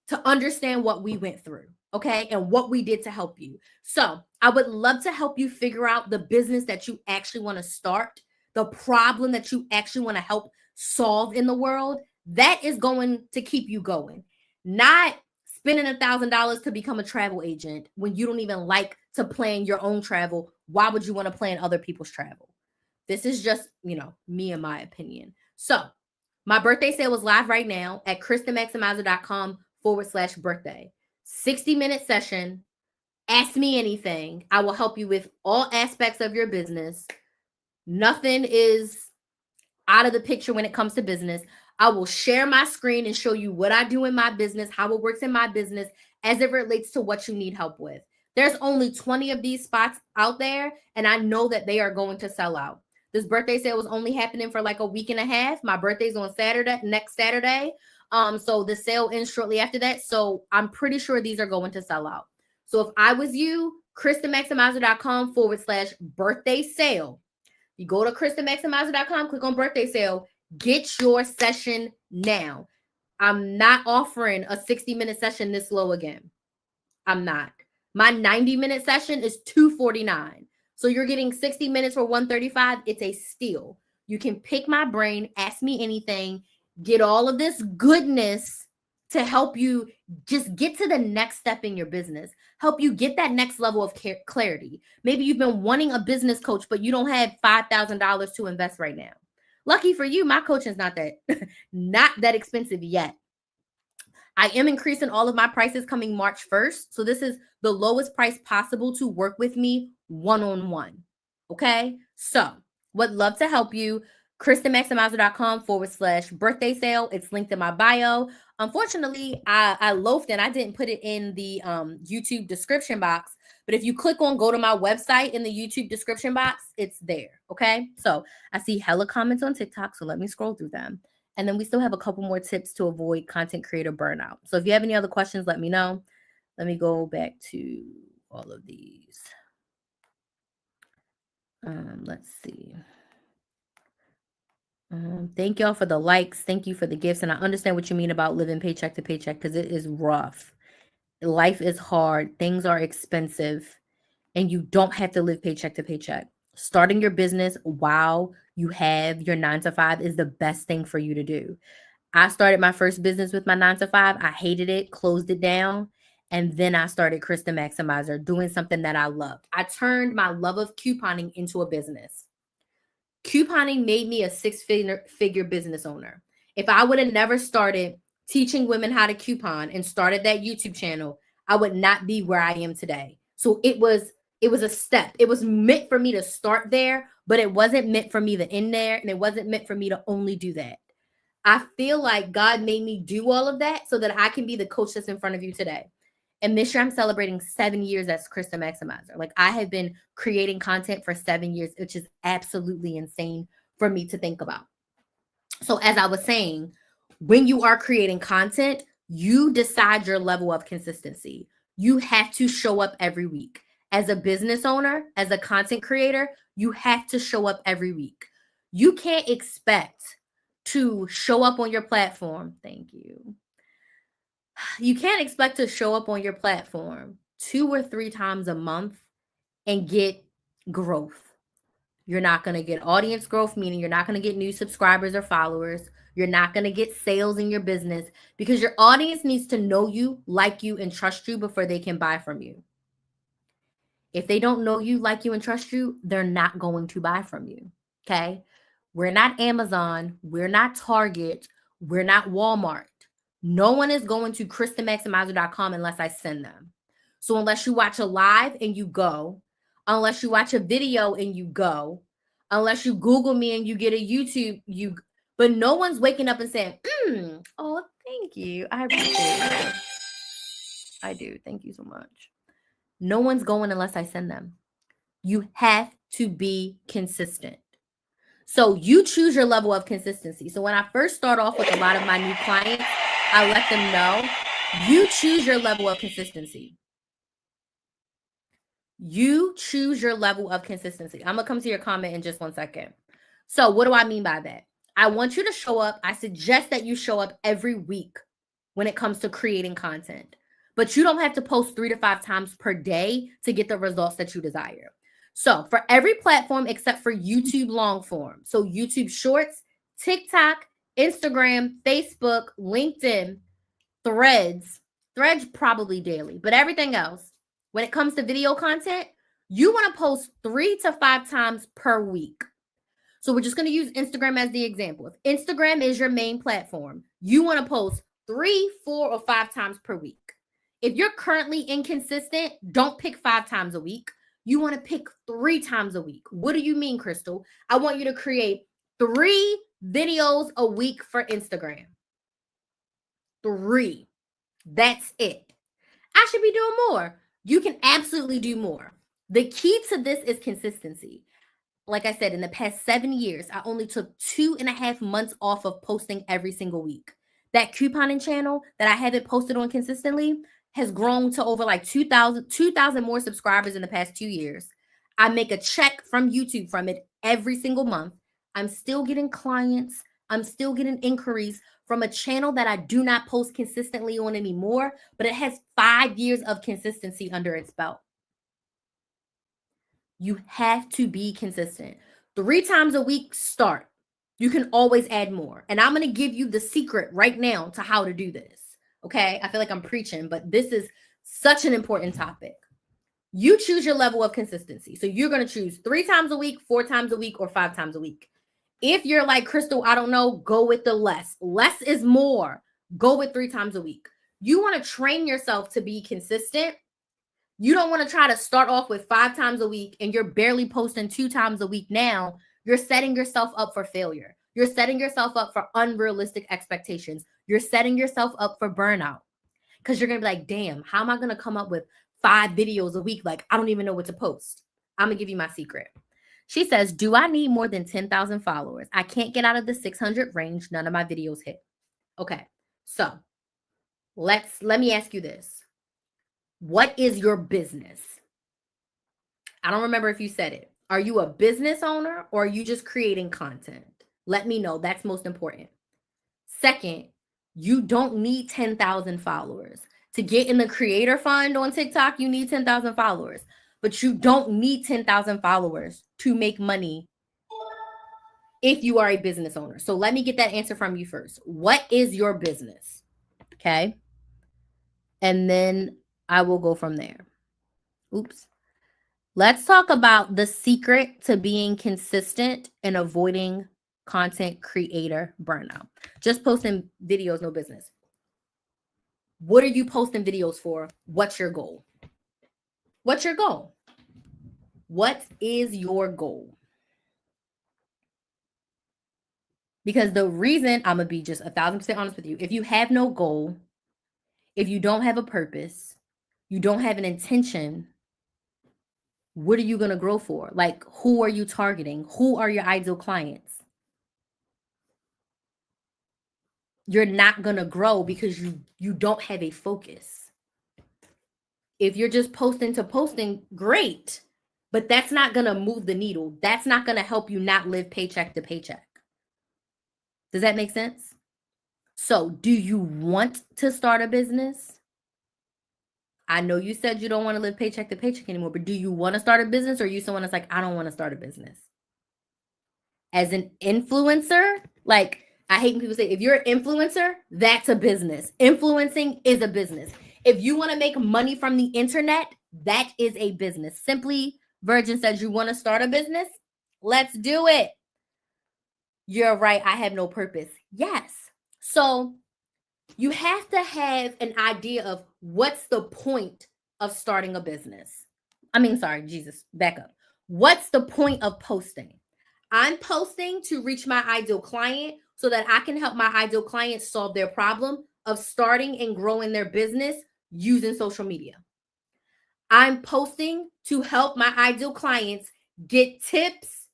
to understand what we went through, okay? And what we did to help you. So I would love to help you figure out the business that you actually want to start, the problem that you actually want to help solve in the world. That is going to keep you going. Not spending $1,000 to become a travel agent when you don't even like to plan your own travel. Why would you want to plan other people's travel? This is just, me and my opinion. So my birthday sale is live right now at KristenMaximizer.com/birthday. 60-minute session. Ask me anything. I will help you with all aspects of your business. Nothing is out of the picture when it comes to business. I will share my screen and show you what I do in my business, how it works in my business as it relates to what you need help with. There's only 20 of these spots out there, and I know that they are going to sell out. This birthday sale was only happening for like a week and a half. My birthday's on next Saturday. So the sale ends shortly after that. So I'm pretty sure these are going to sell out. So if I was you, KristenMaximizer.com/birthday sale. You go to KristenMaximizer.com, click on birthday sale, get your session now. I'm not offering a 60-minute session this low again. I'm not. My 90-minute session is $249. So you're getting 60 minutes for $135. It's a steal. You can pick my brain, ask me anything, get all of this goodness to help you just get to the next step in your business, help you get that next level of clarity. Maybe you've been wanting a business coach, but you don't have $5,000 to invest right now. Lucky for you, my coaching is not that expensive yet. I am increasing all of my prices coming March 1st. So this is the lowest price possible to work with me one-on-one. Okay. So would love to help you. KristenMaximizer.com/birthday sale. It's linked in my bio. Unfortunately, I loafed and I didn't put it in the YouTube description box. But if you click on go to my website in the YouTube description box, it's there. Okay. So I see hella comments on TikTok. So let me scroll through them. And then we still have a couple more tips to avoid content creator burnout. So if you have any other questions, let me know. Let me go back to all of these. Let's see. Thank y'all for the likes. Thank you for the gifts. And I understand what you mean about living paycheck to paycheck because it is rough. life is hard, things are expensive, and you don't have to live paycheck to paycheck. Starting your business while you have your 9 to 5 is the best thing for you to do. I started my first business with my 9 to 5. I hated it, closed it down. And then I started Krista Maximizer, doing something that I loved. I turned my love of couponing into a business. Couponing made me a six-figure business owner. If I would have never started teaching women how to coupon and started that YouTube channel, I would not be where I am today. So it was a step. It was meant for me to start there, but it wasn't meant for me to end there, and it wasn't meant for me to only do that. I feel like God made me do all of that so that I can be the coach that's in front of you today. And this year I'm celebrating 7 years as Krista Maximizer. Like, I have been creating content for 7 years, which is absolutely insane for me to think about. So as I was saying, when you are creating content, you decide your level of consistency. You have to show up every week. As a business owner, as a content creator, you have to show up every week. You can't expect to show up on your platform. Thank you. You can't expect to show up on your platform 2 or 3 times a month and get growth. You're not going to get audience growth, meaning you're not going to get new subscribers or followers. You're not going to get sales in your business because your audience needs to know you, like you, and trust you before they can buy from you. If they don't know you, like you, and trust you, they're not going to buy from you. Okay? We're not Amazon. We're not Target. We're not Walmart. No one is going to KristaMaximizer.com unless I send them. So unless you watch a live and you go, unless you watch a video and you go, unless you Google me and you get a YouTube, but no one's waking up and saying, oh, thank you. I appreciate it. I do. Thank you so much. No one's going unless I send them. You have to be consistent. So you choose your level of consistency. So when I first start off with a lot of my new clients, I let them know, you choose your level of consistency. You choose your level of consistency. I'm going to come to your comment in just 1 second. So what do I mean by that? I want you to show up. I suggest that you show up every week when it comes to creating content. But you don't have to post 3 to 5 times per day to get the results that you desire. So for every platform except for YouTube long form, so YouTube Shorts, TikTok, Instagram, Facebook, LinkedIn, Threads probably daily, but everything else, when it comes to video content, you want to post 3 to 5 times per week. So we're just going to use Instagram as the example. If Instagram is your main platform, you want to post 3, 4, or 5 times per week. If you're currently inconsistent, don't pick 5 times a week. You want to pick 3 times a week. What do you mean, Crystal? I want you to create 3 videos a week for Instagram. 3. That's it. I should be doing more. You can absolutely do more. The key to this is consistency. Like I said, in the past 7 years, I only took 2.5 months off of posting every single week. That couponing channel that I haven't posted on consistently has grown to over like 2,000 more subscribers in the past 2 years. I make a check from YouTube from it every single month. I'm still getting clients. I'm still getting inquiries from a channel that I do not post consistently on anymore, but it has 5 years of consistency under its belt. You have to be consistent. 3 times a week, start. You can always add more. And I'm going to give you the secret right now to how to do this. Okay? I feel like I'm preaching, but this is such an important topic. You choose your level of consistency. So you're going to choose 3 times a week, 4 times a week, or 5 times a week. If you're like, Crystal, I don't know, go with the less. Less is more. Go with 3 times a week. You want to train yourself to be consistent. You don't want to try to start off with 5 times a week and you're barely posting 2 times a week now. You're setting yourself up for failure. You're setting yourself up for unrealistic expectations. You're setting yourself up for burnout because you're going to be like, damn, how am I going to come up with 5 videos a week? Like, I don't even know what to post. I'm going to give you my secret. She says, do I need more than 10,000 followers? I can't get out of the 600 range. None of my videos hit. Okay. So let me ask you this. What is your business? I don't remember if you said it. Are you a business owner or are you just creating content? Let me know. That's most important. Second, you don't need 10,000 followers. To get in the creator fund on TikTok, you need 10,000 followers, but you don't need 10,000 followers to make money if you are a business owner. So let me get that answer from you first. What is your business? Okay. And then I will go from there. Oops. Let's talk about the secret to being consistent and avoiding content creator burnout. Just posting videos, no business. What are you posting videos for? What's your goal? What's your goal? What is your goal? Because the reason, I'm going to be just 1,000% honest with you. If you have no goal, if you don't have a purpose, you don't have an intention, what are you going to grow for? Like, who are you targeting? Who are your ideal clients? You're not going to grow because you don't have a focus. If you're just posting to posting, great. But that's not going to move the needle. That's not going to help you not live paycheck to paycheck. Does that make sense? So, do you want to start a business? I know you said you don't want to live paycheck to paycheck anymore, but do you want to start a business, or are you someone that's like, I don't want to start a business? As an influencer, like, I hate when people say, if you're an influencer, that's a business. Influencing is a business. If you want to make money from the internet, that is a business. Simply Virgin says you want to start a business. Let's do it. You're right. I have no purpose. Yes. So you have to have an idea of what's the point of starting a business. Back up. What's the point of posting? I'm posting to reach my ideal client so that I can help my ideal client solve their problem of starting and growing their business using social media. I'm posting to help my ideal clients get tips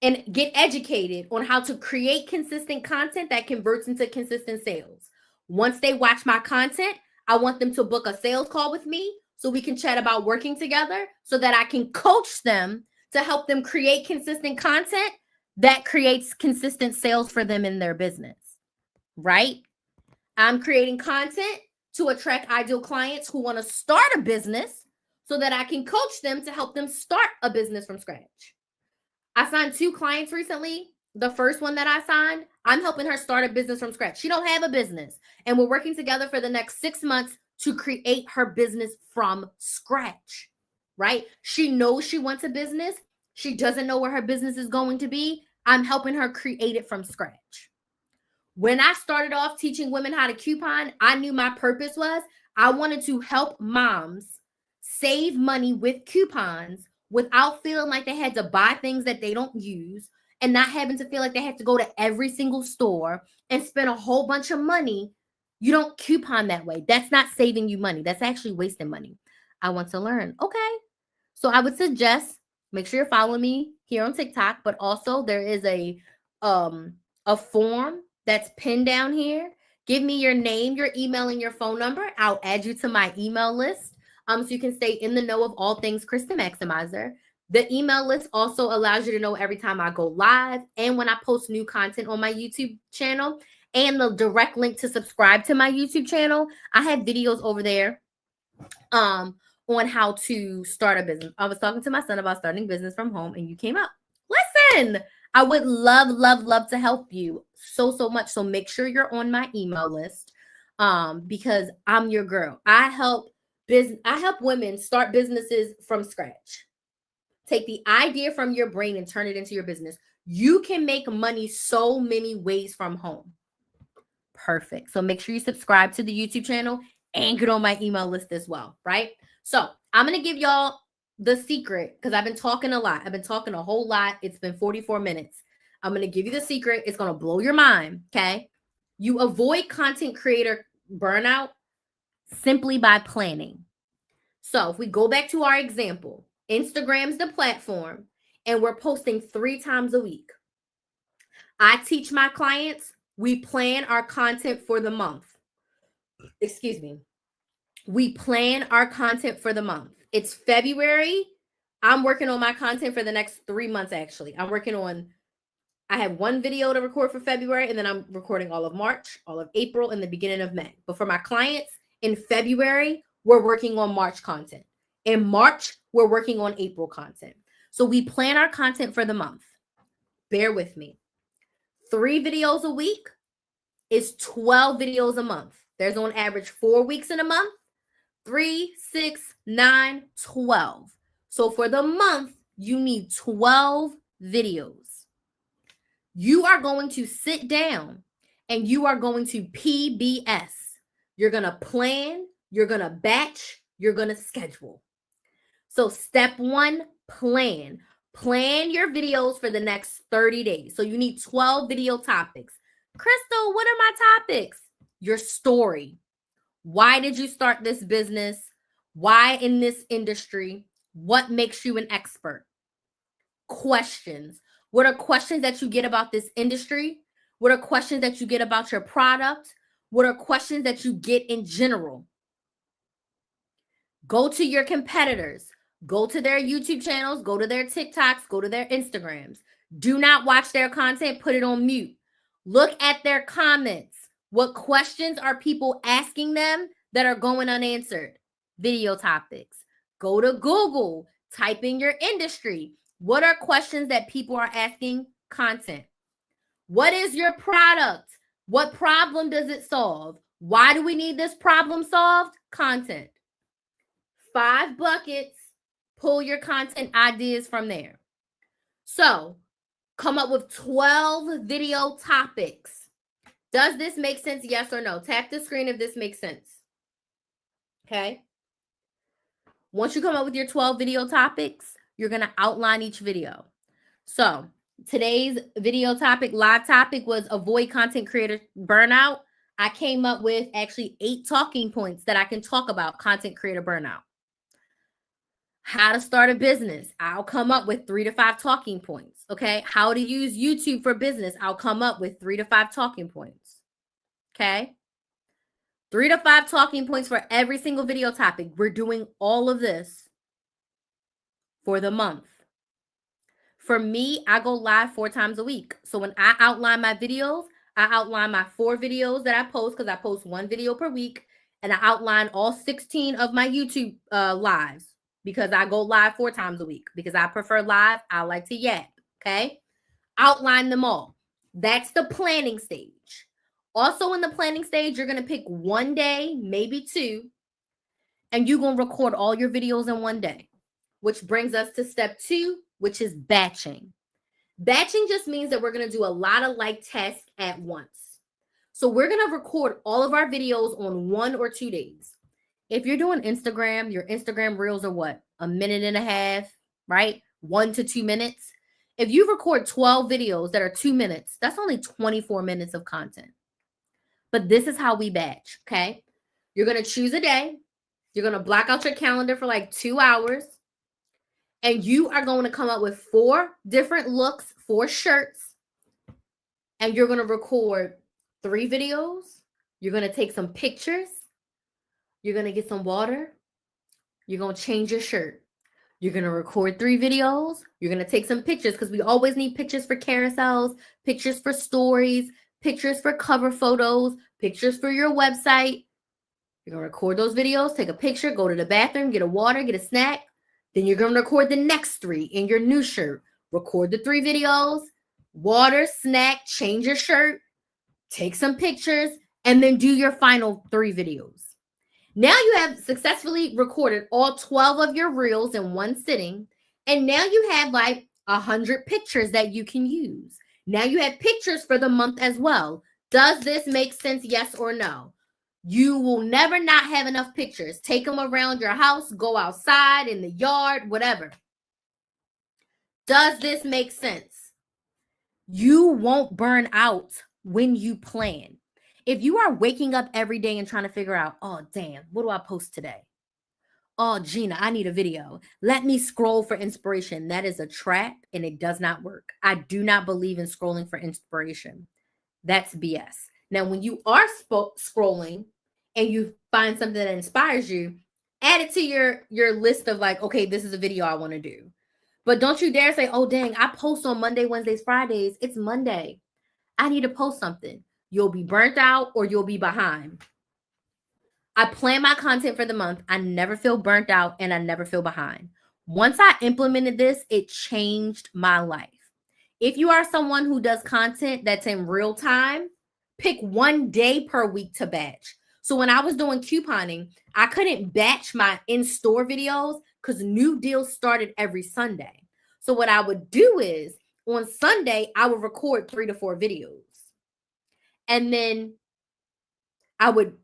and get educated on how to create consistent content that converts into consistent sales. Once they watch my content, I want them to book a sales call with me so we can chat about working together so that I can coach them to help them create consistent content that creates consistent sales for them in their business, right? I'm creating content to attract ideal clients who want to start a business so that I can coach them to help them start a business from scratch. I signed 2 clients recently. The first one that I signed, I'm helping her start a business from scratch. She don't have a business. And we're working together for the next 6 months to create her business from scratch, right? She knows she wants a business. She doesn't know where her business is going to be. I'm helping her create it from scratch. When I started off teaching women how to coupon, I knew my purpose was I wanted to help moms save money with coupons without feeling like they had to buy things that they don't use and not having to feel like they have to go to every single store and spend a whole bunch of money. You don't coupon that way. That's not saving you money. That's actually wasting money. I want to learn. Okay. So I would suggest make sure you're following me here on TikTok, but also there is a form that's pinned down here. Give me your name, your email, and your phone number. I'll add you to my email list so you can stay in the know of all things Kristen Maximizer. The email list also allows you to know every time I go live and when I post new content on my YouTube channel, and the direct link to subscribe to my YouTube channel. I have videos over there on how to start a business. I was talking to my son about starting business from home and you came up. Listen, I would love to help you so much. So make sure you're on my email list because I'm your girl. I help women start businesses from scratch. Take the idea from your brain and turn it into your business. You can make money so many ways from home. Perfect. So make sure you subscribe to the YouTube channel and get on my email list as well, right? So I'm going to give y'all the secret because I've been talking a lot. I've been talking a whole lot. It's been 44 minutes. I'm going to give you the secret. It's going to blow your mind, okay? You avoid content creator burnout simply by planning. So if we go back to our example, Instagram's the platform and we're posting 3 times a week. I teach my clients, we plan our content for the month. Excuse me. We plan our content for the month. It's February. I'm working on my content for the next 3 months, actually. I have 1 video to record for February, and then I'm recording all of March, all of April, and the beginning of May. But for my clients, In February, we're working on March content. In March, we're working on April content. So we plan our content for the month. Bear with me. 3 videos a week is 12 videos a month. There's on average 4 weeks in a month. 3, 6, 9, 12. So for the month, you need 12 videos. You are going to sit down and you are going to PBS. You're going to plan, you're going to batch, you're going to schedule. So step 1, plan. Plan your videos for the next 30 days. So you need 12 video topics. Crystal, what are my topics? Your story. Why did you start this business? Why in this industry? What makes you an expert? Questions. What are questions that you get about this industry? What are questions that you get about your product? What are questions that you get in general? Go to your competitors. Go to their YouTube channels. Go to their TikToks. Go to their Instagrams. Do not watch their content. Put it on mute. Look at their comments. What questions are people asking them that are going unanswered? Video topics. Go to Google. Type in your industry. What are questions that people are asking? Content. What is your product? What problem does it solve? Why do we need this problem solved? Content. 5 buckets. Pull your content ideas from there. So, come up with 12 video topics. Does this make sense? Yes or no? Tap the screen if this makes sense. Okay. Once you come up with your 12 video topics, you're going to outline each video. So today's video topic, live topic, was avoid content creator burnout. I came up with actually 8 talking points that I can talk about content creator burnout. How to start a business. I'll come up with 3 to 5 talking points. Okay. How to use YouTube for business. I'll come up with 3 to 5 talking points. Okay. 3 to 5 talking points for every single video topic. We're doing all of this for the month. For me, I go live 4 times a week. So when I outline my videos, I outline my 4 videos that I post because I post 1 video per week. And I outline all 16 of my YouTube lives because I go live 4 times a week because I prefer live. I like to yap. Okay. Outline them all. That's the planning stage. Also in the planning stage, you're going to pick 1 day, maybe 2, and you're going to record all your videos in 1 day, which brings us to step 2, which is batching. Batching just means that we're going to do a lot of like tests at once. So we're going to record all of our videos on 1 or 2 days. If you're doing Instagram, your Instagram reels are what? 1.5 minutes, right? 1 to 2 minutes. If you record 12 videos that are 2 minutes, that's only 24 minutes of content. But this is how we batch, okay? You're going to choose a day. You're going to block out your calendar for like 2 hours. And you are going to come up with 4 different looks, 4 shirts. And you're going to record 3 videos. You're going to take some pictures. You're going to get some water. You're going to change your shirt. You're going to record 3 videos. You're going to take some pictures because we always need pictures for carousels, pictures for stories, pictures for cover photos, pictures for your website. You're going to record those videos, take a picture, go to the bathroom, get a water, get a snack. Then you're going to record the next 3 in your new shirt. Record the 3 videos, water, snack, change your shirt, take some pictures, and then do your final 3 videos. Now you have successfully recorded all 12 of your reels in one sitting. And now you have like 100 pictures that you can use. Now you have pictures for the month as well. Does this make sense? Yes or no? You will never not have enough pictures. Take them around your house, go outside, in the yard, whatever. Does this make sense? You won't burn out when you plan. If you are waking up every day and trying to figure out, oh, damn, what do I post today? Oh, Gina, I need a video. Let me scroll for inspiration. That is a trap and it does not work. I do not believe in scrolling for inspiration. That's BS. Now, when you are scrolling and you find something that inspires you, add it to your list of like, okay, this is a video I want to do. But don't you dare say, oh, dang, I post on Monday, Wednesdays, Fridays. It's Monday. I need to post something. You'll be burnt out or you'll be behind. I plan my content for the month. I never feel burnt out and I never feel behind. Once I implemented this, it changed my life. If you are someone who does content that's in real time, pick one day per week to batch. So when I was doing couponing, I couldn't batch my in-store videos because new deals started every Sunday. So what I would do is on Sunday, I would record 3 to 4 videos. And then I would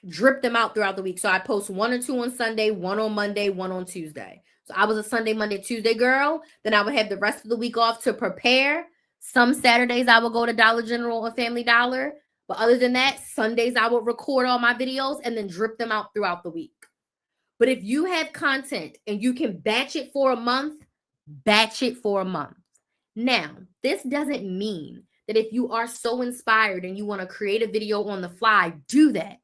drip them out throughout the week. So I post 1 or 2 on Sunday, 1 on Monday, 1 on Tuesday. So I was a Sunday, Monday, Tuesday girl. Then I would have the rest of the week off to prepare. Some Saturdays I would go to Dollar General or Family Dollar. But other than that, Sundays I would record all my videos and then drip them out throughout the week. But if you have content and you can batch it for a month, batch it for a month. Now, this doesn't mean that if you are so inspired and you want to create a video on the fly, do that.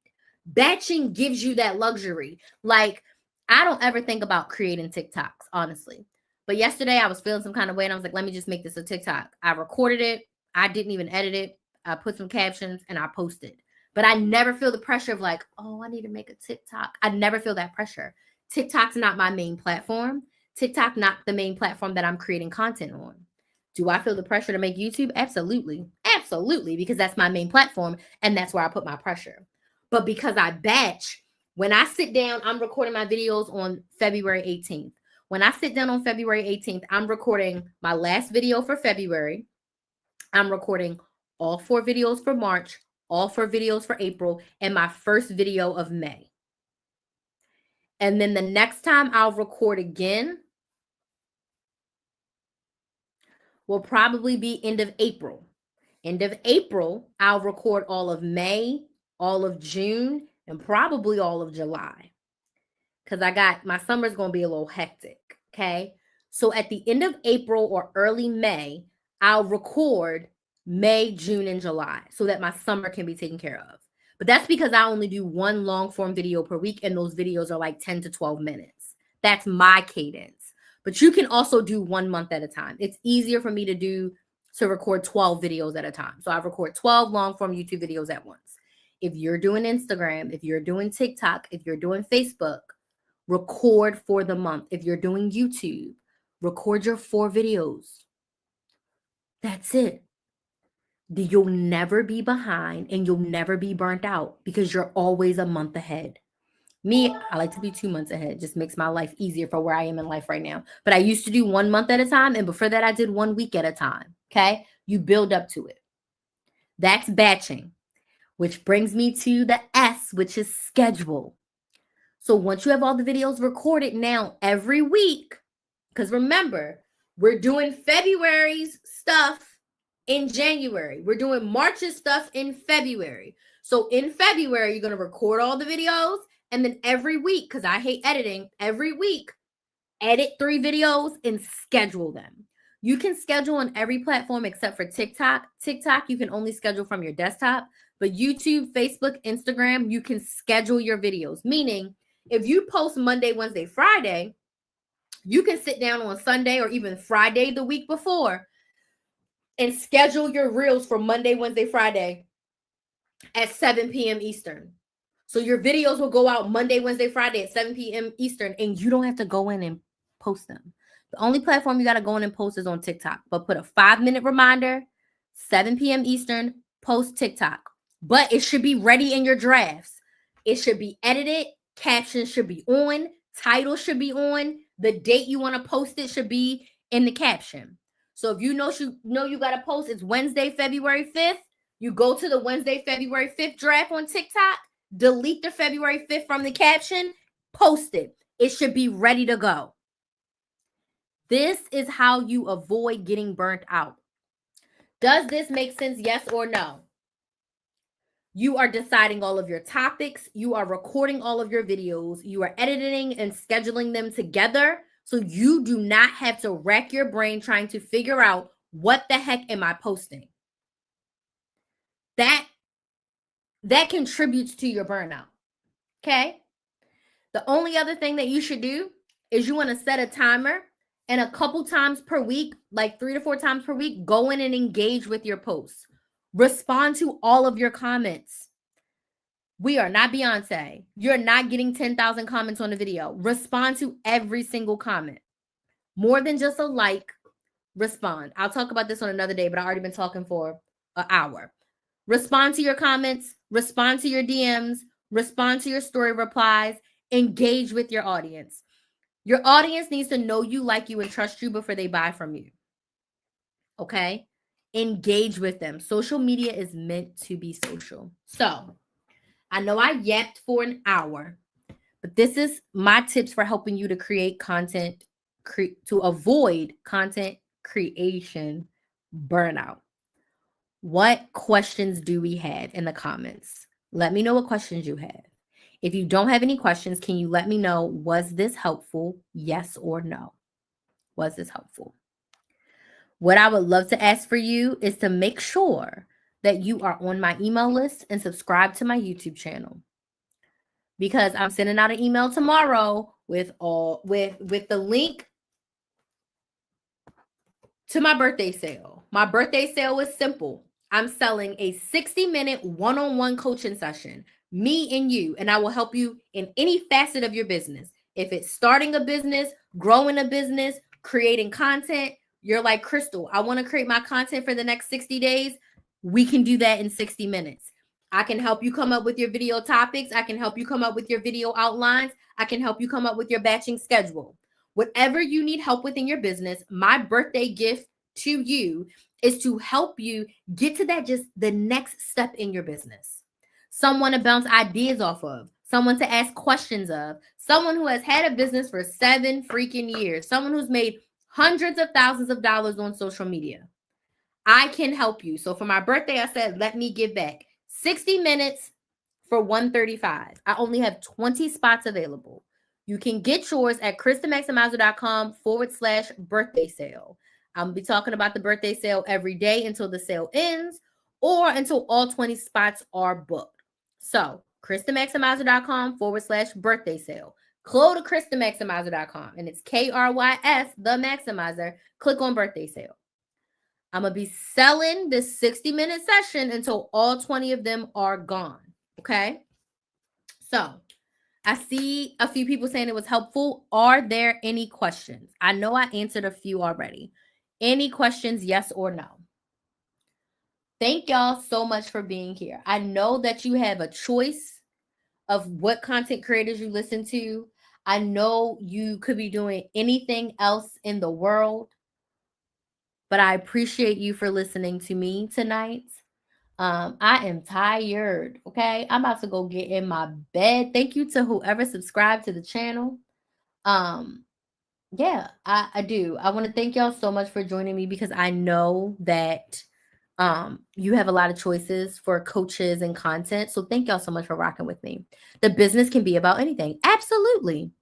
Batching gives you that luxury. Like, I don't ever think about creating TikToks, honestly. But yesterday I was feeling some kind of way and I was like, let me just make this a TikTok. I recorded it. I didn't even edit it. I put some captions and I posted. But I never feel the pressure of like, oh, I need to make a TikTok. I never feel that pressure. TikTok's not my main platform. TikTok not the main platform that I'm creating content on. Do I feel the pressure to make YouTube? Absolutely. Absolutely, because that's my main platform and that's where I put my pressure. But because I batch, when I sit down, I'm recording my videos on February 18th. When I sit down on February 18th, I'm recording my last video for February. I'm recording all 4 videos for March, all 4 videos for April, and my first video of May. And then the next time I'll record again will probably be end of April. End of April, I'll record all of May, all of June, and probably all of July. Because my summer's going to be a little hectic, okay? So at the end of April or early May, I'll record May, June, and July so that my summer can be taken care of. But that's because I only do 1 long form video per week, and those videos are like 10 to 12 minutes. That's my cadence. But you can also do 1 month at a time. It's easier for me to record 12 videos at a time. So I record 12 long form YouTube videos at once. If you're doing Instagram, if you're doing TikTok, if you're doing Facebook, record for the month. If you're doing YouTube, record your 4 videos. That's it. You'll never be behind and you'll never be burnt out because you're always a month ahead. Me, I like to be 2 months ahead. It just makes my life easier for where I am in life right now. But I used to do 1 month at a time. And before that, I did 1 week at a time. Okay. You build up to it. That's batching, which brings me to the S, which is schedule. So once you have all the videos recorded now every week, because remember, we're doing February's stuff in January. We're doing March's stuff in February. So in February, you're going to record all the videos. And then every week, because I hate editing, every week, edit 3 videos and schedule them. You can schedule on every platform except for TikTok. TikTok, you can only schedule from your desktop. But YouTube, Facebook, Instagram, you can schedule your videos. Meaning, if you post Monday, Wednesday, Friday, you can sit down on Sunday or even Friday the week before and schedule your reels for Monday, Wednesday, Friday at 7 p.m. Eastern. So your videos will go out Monday, Wednesday, Friday at 7 p.m. Eastern, and you don't have to go in and post them. The only platform you got to go in and post is on TikTok. But put a 5-minute reminder, 7 p.m. Eastern, post TikTok. But it should be ready in your drafts. It should be edited. Captions should be on. Title should be on. The date you want to post it should be in the caption. So if you know you got to post, it's Wednesday, February 5th. You go to the Wednesday, February 5th draft on TikTok. Delete the February 5th from the caption. Post it. It should be ready to go. This is how you avoid getting burnt out. Does this make sense? Yes or no? You are deciding all of your topics. You are recording all of your videos. You are editing and scheduling them together. So you do not have to rack your brain trying to figure out what the heck am I posting. That contributes to your burnout. Okay? The only other thing that you should do is you want to set a timer and a couple times per week, like 3 to 4 times per week, go in and engage with your posts. Respond to all of your comments. We are not Beyonce. You're not getting 10,000 comments on a video. Respond to every single comment. More than just a like, respond. I'll talk about this on another day, but I've already been talking for an hour. Respond to your comments, respond to your DMs, respond to your story replies, engage with your audience. Your audience needs to know you, like you, and trust you before they buy from you. Okay? Engage with them. Social media is meant to be social. So, I know I yapped for an hour, but this is my tips for helping you to create content, to avoid content creation burnout. What questions do we have in the comments? Let me know what questions you have. If you don't have any questions, can you let me know, was this helpful? Yes or no? Was this helpful? What I would love to ask for you is to make sure that you are on my email list and subscribe to my YouTube channel, because I'm sending out an email tomorrow with the link to my birthday sale. My birthday sale is simple. I'm selling a 60-minute one-on-one coaching session, me and you, and I will help you in any facet of your business. If it's starting a business, growing a business, creating content, you're like, Crystal, I want to create my content for the next 60 days. We can do that in 60 minutes. I can help you come up with your video topics. I can help you come up with your video outlines. I can help you come up with your batching schedule. Whatever you need help with in your business, my birthday gift to you is to help you get to that, just the next step in your business. Someone to bounce ideas off of, someone to ask questions of, someone who has had a business for 7 freaking years, someone who's made hundreds of thousands of dollars on social media. I can help you. So for my birthday, I said, let me give back. 60 minutes for $135. I only have 20 spots available. You can get yours at KristaMaximizer.com/birthday sale. I'm going to be talking about the birthday sale every day until the sale ends, or until all 20 spots are booked. So KristaMaximizer.com/birthday sale. Go to KristaMaximizer.com, and it's KRYS, the Maximizer. Click on birthday sale. I'm going to be selling this 60-minute session until all 20 of them are gone. Okay? So I see a few people saying it was helpful. Are there any questions? I know I answered a few already. Any questions, yes or no? Thank y'all so much for being here. I know that you have a choice of what content creators you listen to. I know you could be doing anything else in the world, but I appreciate you for listening to me tonight. I am tired. Okay. I'm about to go get in my bed. Thank you to whoever subscribed to the channel. Yeah, I do. I want to thank y'all so much for joining me, because I know that you have a lot of choices for coaches and content. So thank y'all so much for rocking with me. The business can be about anything. Absolutely.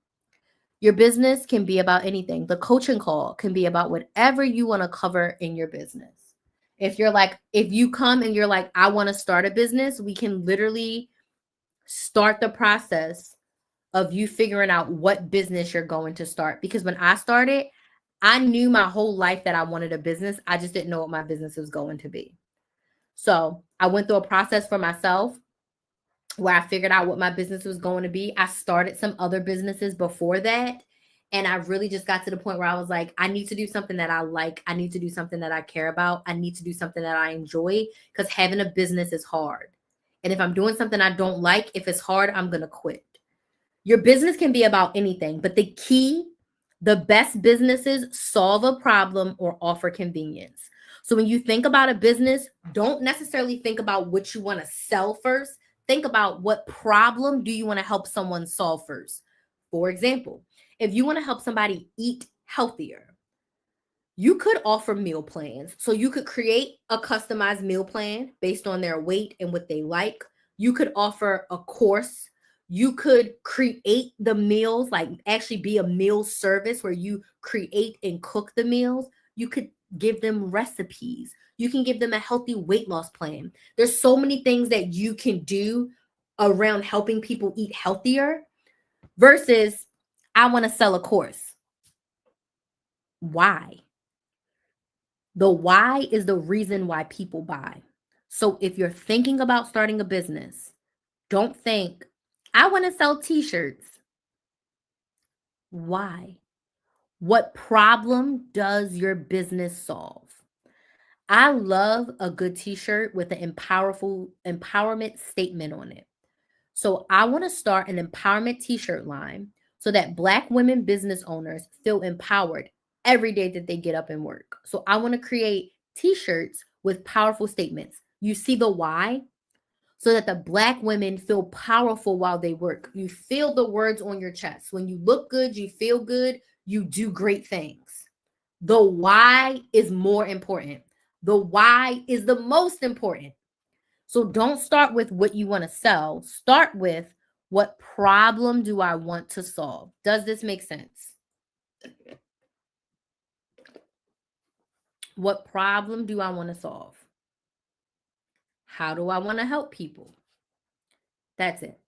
Your business can be about anything. The coaching call can be about whatever you want to cover in your business. If you come and you're like, I want to start a business, we can literally start the process of you figuring out what business you're going to start. Because when I started, I knew my whole life that I wanted a business. I just didn't know what my business was going to be. So I went through a process for myself where I figured out what my business was going to be. I started some other businesses before that. And I really just got to the point where I was like, I need to do something that I like. I need to do something that I care about. I need to do something that I enjoy, because having a business is hard. And if I'm doing something I don't like, if it's hard, I'm going to quit. Your business can be about anything, but the best businesses solve a problem or offer convenience. So when you think about a business, don't necessarily think about what you want to sell first. Think about what problem do you want to help someone solve first. For example, if you want to help somebody eat healthier, you could offer meal plans. So you could create a customized meal plan based on their weight and what they like. You could offer a course. You could create the meals, like actually be a meal service where you create and cook the meals. You could give them recipes. You can give them a healthy weight loss plan. There's so many things that you can do around helping people eat healthier versus I want to sell a course. Why? The why is the reason why people buy. So if you're thinking about starting a business, Don't think, I want to sell t-shirts. Why? What problem does your business solve? I love a good t-shirt with an empowerment statement on it. So I want to start an empowerment t-shirt line so that Black women business owners feel empowered every day that they get up and work. So I want to create t-shirts with powerful statements. You see the why? So that the Black women feel powerful while they work. You feel the words on your chest. When you look good, you feel good, you do great things. The why is more important. The why is the most important. So don't start with what you want to sell. Start with, what problem do I want to solve? Does this make sense? What problem do I want to solve? How do I want to help people? That's it.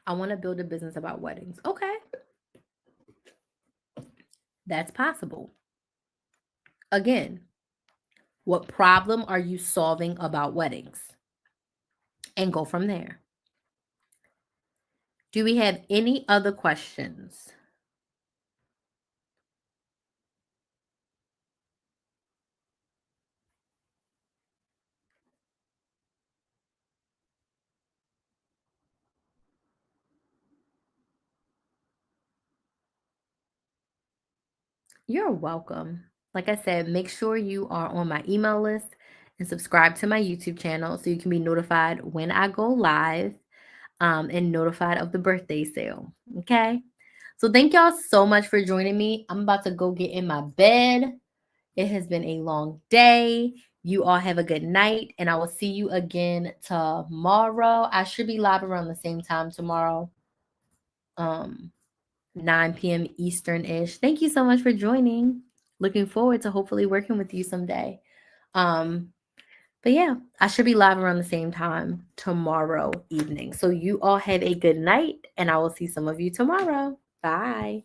I want to build a business about weddings. Okay. That's possible. Again, what problem are you solving about weddings? And go from there. Do we have any other questions? You're welcome. Like I said, make sure you are on my email list and subscribe to my YouTube channel so you can be notified when I go live, and notified of the birthday sale. Okay. So thank y'all so much for joining me. I'm about to go get in my bed. It has been a long day. You all have a good night, and I will see you again tomorrow. I should be live around the same time tomorrow. 9 p.m. Eastern-ish. Thank you so much for joining. Looking forward to hopefully working with you someday. But yeah, I should be live around the same time tomorrow evening. So you all have a good night, and I will see some of you tomorrow. Bye.